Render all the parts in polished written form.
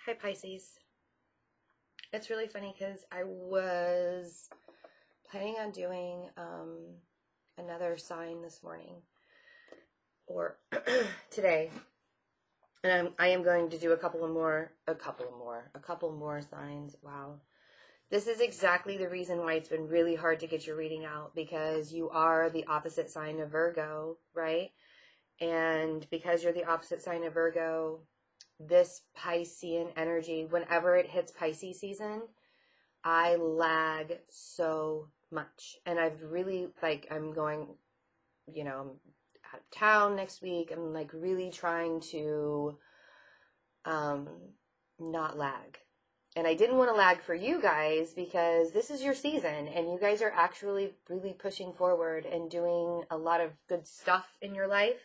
Hi, Pisces. It's really funny because I was planning on doing another sign this morning or today, and I am going to do a couple more signs. Wow. This is exactly the reason why it's been really hard to get your reading out, because you are the opposite sign of Virgo, right? And because you're the opposite sign of Virgo, this Piscean energy, whenever it hits Pisces season, I lag so much. And I've really, I'm going, I'm out of town next week. I'm really trying to not lag. And I didn't want to lag for you guys because this is your season and you guys are actually really pushing forward and doing a lot of good stuff in your life.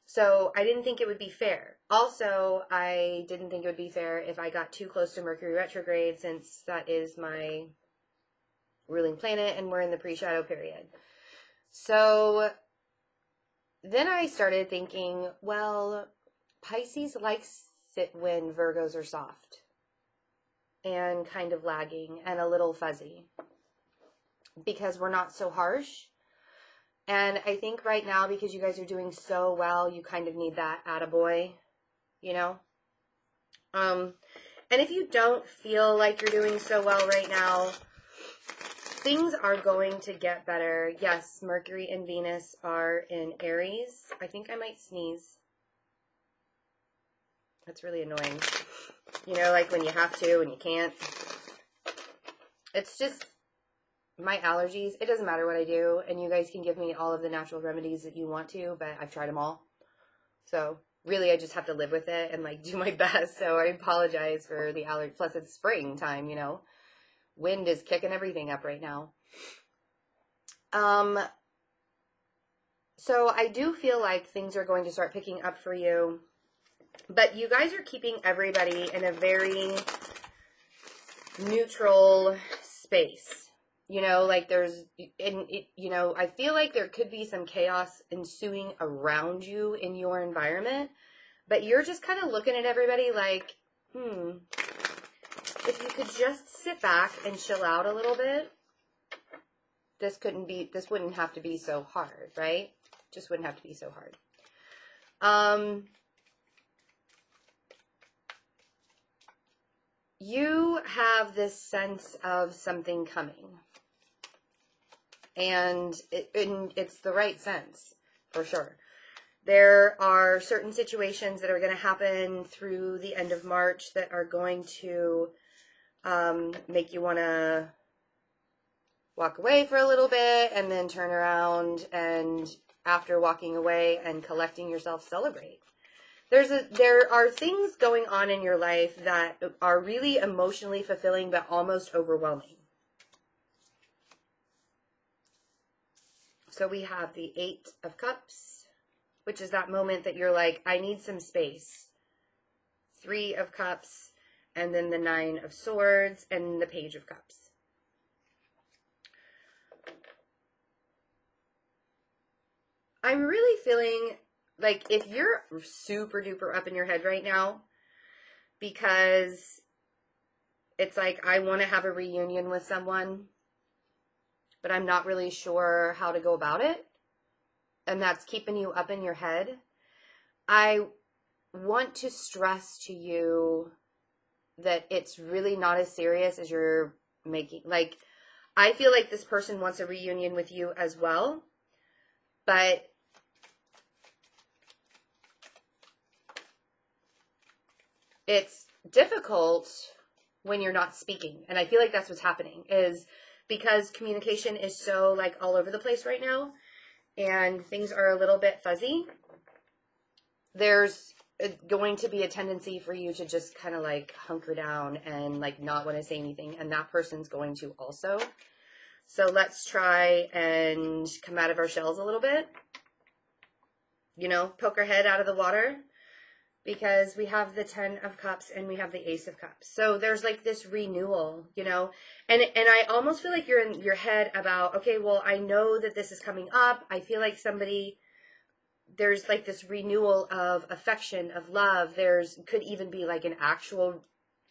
So I didn't think it would be fair. Also, I didn't think it would be fair if I got too close to Mercury retrograde, since that is my ruling planet and we're in the pre-shadow period. So then I started thinking, well, Pisces likes it when Virgos are soft and kind of lagging and a little fuzzy because we're not so harsh. And I think right now, because you guys are doing so well, you kind of need that attaboy, And if you don't feel like you're doing so well right now, things are going to get better. Yes, Mercury and Venus are in Aries. I think I might sneeze. That's really annoying. Like when you have to and you can't. It's just my allergies. It doesn't matter what I do, and you guys can give me all of the natural remedies that you want to, but I've tried them all. So really, I just have to live with it and do my best. So I apologize for the allergy. Plus, it's springtime, Wind is kicking everything up right now. So I do feel like things are going to start picking up for you, but you guys are keeping everybody in a very neutral space. I feel like there could be some chaos ensuing around you in your environment, but you're just kind of looking at everybody like, if you could just sit back and chill out a little bit, this wouldn't have to be so hard, right? Just wouldn't have to be so hard. You have this sense of something coming. And it's the right sense, for sure. There are certain situations that are going to happen through the end of March that are going to make you want to walk away for a little bit and then turn around, and after walking away and collecting yourself, celebrate. There are things going on in your life that are really emotionally fulfilling but almost overwhelming. So we have the 8 of Cups, which is that moment that you're like, I need some space. 3 of Cups, and then the 9 of Swords, and the Page of Cups. I'm really feeling like if you're super duper up in your head right now, because it's like, I want to have a reunion with someone, but I'm not really sure how to go about it, and that's keeping you up in your head, I want to stress to you that it's really not as serious as you're making. I feel like this person wants a reunion with you as well, but it's difficult when you're not speaking. And I feel like that's what's happening, is because communication is so all over the place right now and things are a little bit fuzzy, there's going to be a tendency for you to just kind of hunker down and not want to say anything. And that person's going to also. So let's try and come out of our shells a little bit, poke our head out of the water, because we have the 10 of Cups and we have the Ace of Cups. So there's this renewal, and I almost feel like you're in your head about, okay, well, I know that this is coming up. I feel like somebody there's like this renewal of affection, of love. Could even be like an actual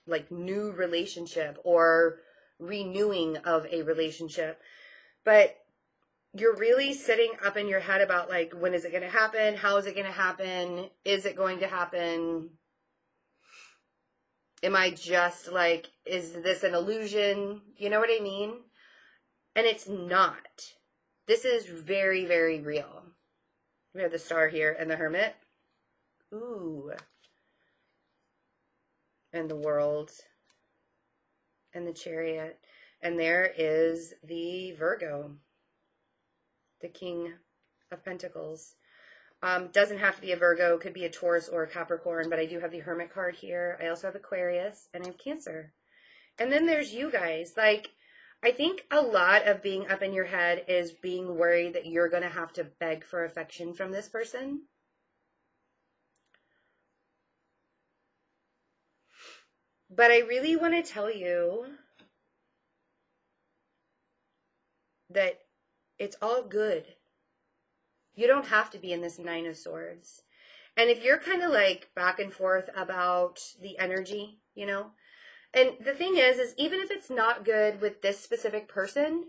like new relationship or renewing of a relationship. But you're really sitting up in your head about like, when is it going to happen? How is it going to happen? Is it going to happen? Am I just like, is this an illusion? You know what I mean? And it's not. This is very, very real. We have the Star here and the Hermit. Ooh. And the World. And the Chariot. And there is the Virgo. The King of Pentacles. Doesn't have to be a Virgo. Could be a Taurus or a Capricorn. But I do have the Hermit card here. I also have Aquarius. And I have Cancer. And then there's you guys. Like, I think a lot of being up in your head is being worried that you're going to have to beg for affection from this person. But I really want to tell you that it's all good. You don't have to be in this Nine of Swords. And if you're kind of like back and forth about the energy, you know, and the thing is even if it's not good with this specific person,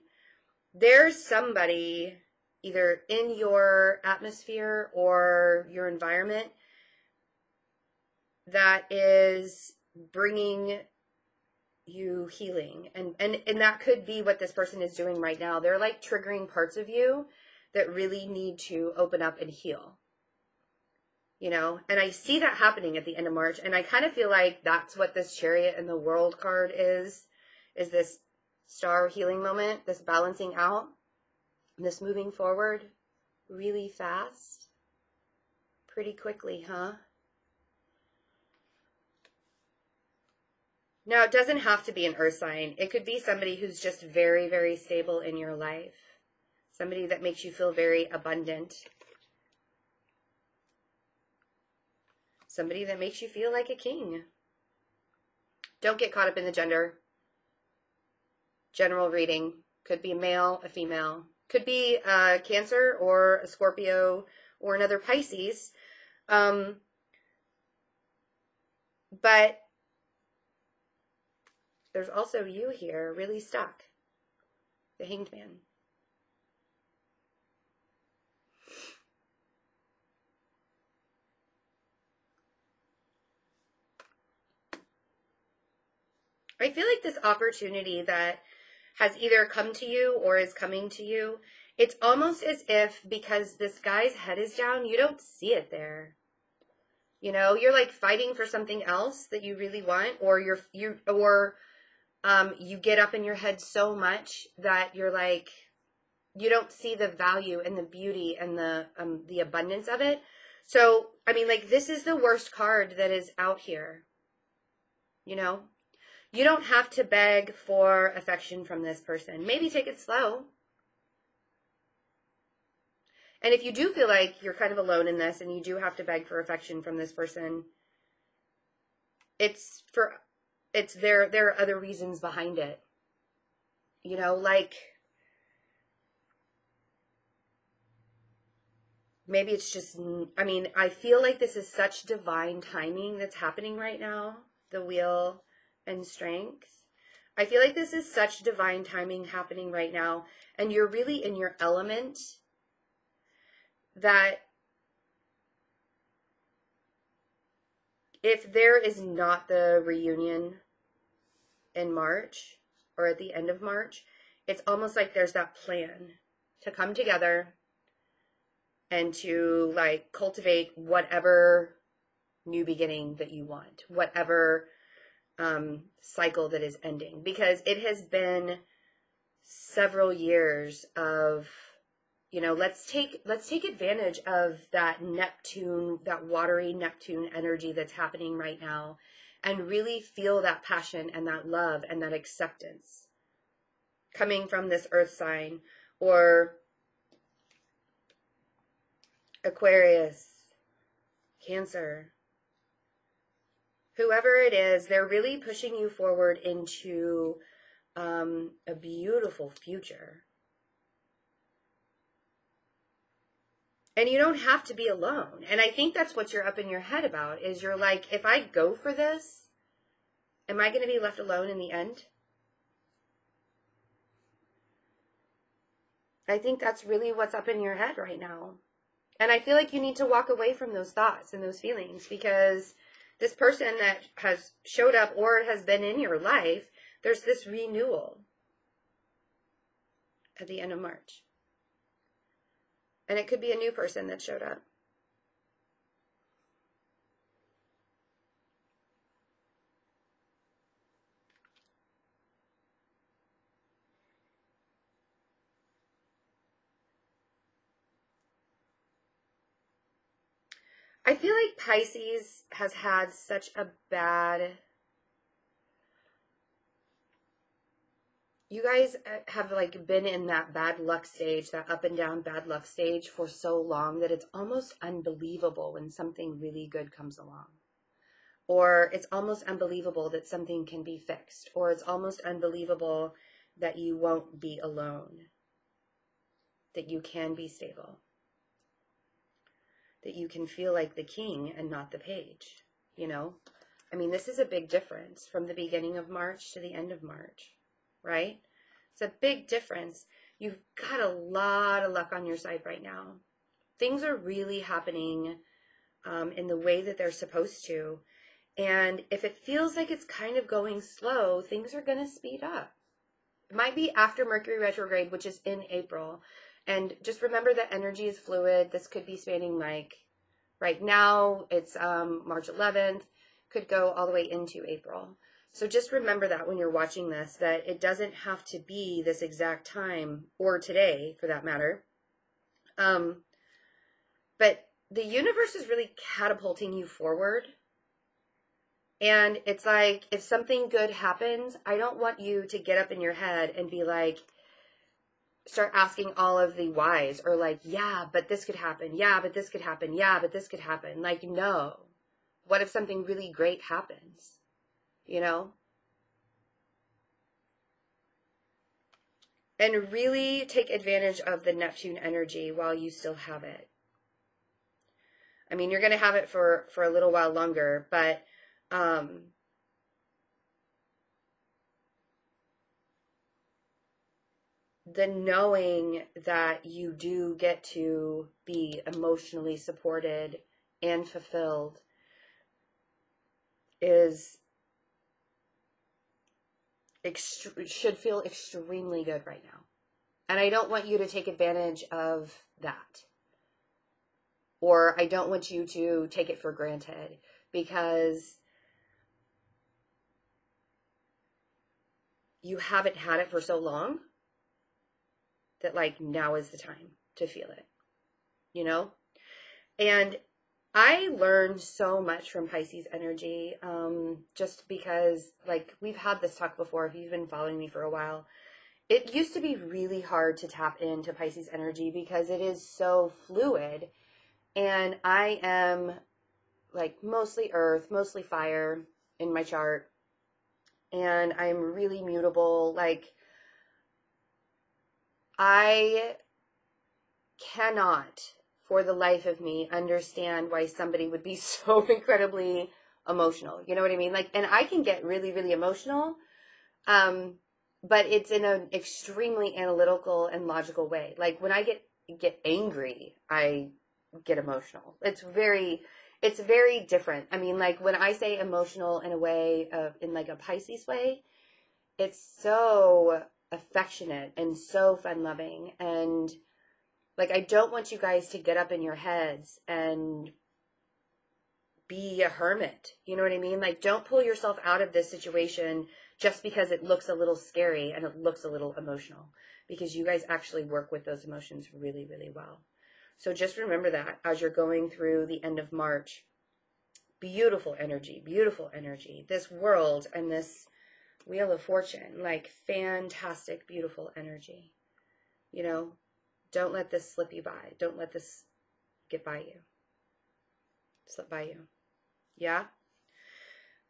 there's somebody either in your atmosphere or your environment that is bringing you healing. And that could be what this person is doing right now. They're like triggering parts of you that really need to open up and heal. You know, and I see that happening at the end of March. And I kind of feel like that's what this Chariot and the World card is this star healing moment, this balancing out, this moving forward really fast, pretty quickly, huh? Now, it doesn't have to be an earth sign. It could be somebody who's just very, very stable in your life. Somebody that makes you feel very abundant. Somebody that makes you feel like a king. Don't get caught up in the gender. General reading. Could be a male, a female. Could be a Cancer or a Scorpio or another Pisces. But there's also you here, really stuck. The Hanged Man. I feel like this opportunity that has either come to you or is coming to you, it's almost as if because this guy's head is down, you don't see it there. You know, you're like fighting for something else that you really want, or you get up in your head so much that you're like, you don't see the value and the beauty and the abundance of it. So, I mean, like, this is the worst card that is out here. You know? You don't have to beg for affection from this person. Maybe take it slow. And if you do feel like you're kind of alone in this and you do have to beg for affection from this person, there are other reasons behind it. You know, like maybe it's just, I mean, I feel like this is such divine timing that's happening right now. The Wheel and Strength. I feel like this is such divine timing happening right now, and you're really in your element, that if there is not the reunion in March or at the end of March, it's almost like there's that plan to come together and to like cultivate whatever new beginning that you want, whatever cycle that is ending, because it has been several years of, you know, let's take advantage of that Neptune, that watery Neptune energy that's happening right now, and really feel that passion and that love and that acceptance coming from this earth sign, or Aquarius, Cancer. Whoever it is, they're really pushing you forward into a beautiful future. And you don't have to be alone. And I think that's what you're up in your head about, is you're like, if I go for this, am I going to be left alone in the end? I think that's really what's up in your head right now. And I feel like you need to walk away from those thoughts and those feelings, because this person that has showed up or has been in your life, there's this renewal at the end of March. And it could be a new person that showed up. I feel like Pisces has had such a bad... You guys have like been in that bad luck stage, that up and down bad luck stage for so long that it's almost unbelievable when something really good comes along. Or it's almost unbelievable that something can be fixed. Or it's almost unbelievable that you won't be alone. That you can be stable. That you can feel like the king and not the page, you know? I mean, this is a big difference from the beginning of March to the end of March, right? It's a big difference. You've got a lot of luck on your side right now. Things are really happening in the way that they're supposed to. And if it feels like it's kind of going slow, things are going to speed up. It might be after Mercury retrograde, which is in April. And just remember that energy is fluid. This could be spanning like right now, it's March 11th, could go all the way into April. So just remember that when you're watching this, that it doesn't have to be this exact time, or today for that matter. But the universe is really catapulting you forward. And it's like, if something good happens, I don't want you to get up in your head and be like, start asking all of the whys, or like, yeah, but this could happen. Yeah, but this could happen. Yeah, but this could happen. Like, no. What if something really great happens? You know? And really take advantage of the Neptune energy while you still have it. I mean, you're going to have it for a little while longer, but the knowing that you do get to be emotionally supported and fulfilled should feel extremely good right now. And I don't want you to take advantage of that. Or I don't want you to take it for granted, because you haven't had it for so long that like now is the time to feel it, you know? And I learned so much from Pisces energy, just because like we've had this talk before, if you've been following me for a while. It used to be really hard to tap into Pisces energy because it is so fluid. And I am like mostly earth, mostly fire in my chart. And I'm really mutable. Like, I cannot, for the life of me, understand why somebody would be so incredibly emotional. You know what I mean? Like, and I can get really, really emotional. But it's in an extremely analytical and logical way. Like when I get angry, I get emotional. It's very different. I mean, like when I say emotional in a way in like a Pisces way, it's so affectionate and so fun loving. And like, I don't want you guys to get up in your heads and be a hermit. You know what I mean? Like, don't pull yourself out of this situation just because it looks a little scary and it looks a little emotional, because you guys actually work with those emotions really, really well. So just remember that as you're going through the end of March. Beautiful energy, beautiful energy. This world and this Wheel of Fortune, like fantastic, beautiful energy. You know, don't let this slip you by. Don't let this get by you. Slip by you. Yeah?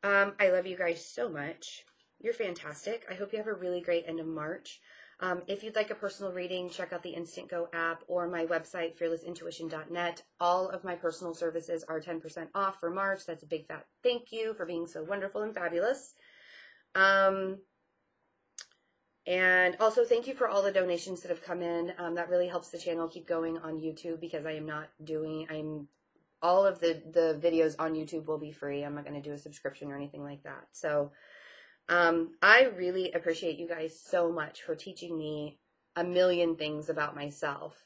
I love you guys so much. You're fantastic. I hope you have a really great end of March. If you'd like a personal reading, check out the InstantGo app or my website, fearlessintuition.net. All of my personal services are 10% off for March. That's a big fat thank you for being so wonderful and fabulous. And also thank you for all the donations that have come in. That really helps the channel keep going on YouTube, because all of the videos on YouTube will be free. I'm not going to do a subscription or anything like that. So I really appreciate you guys so much for teaching me a million things about myself.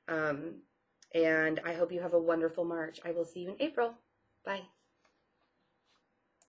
And I hope you have a wonderful March. I will see you in April. Bye.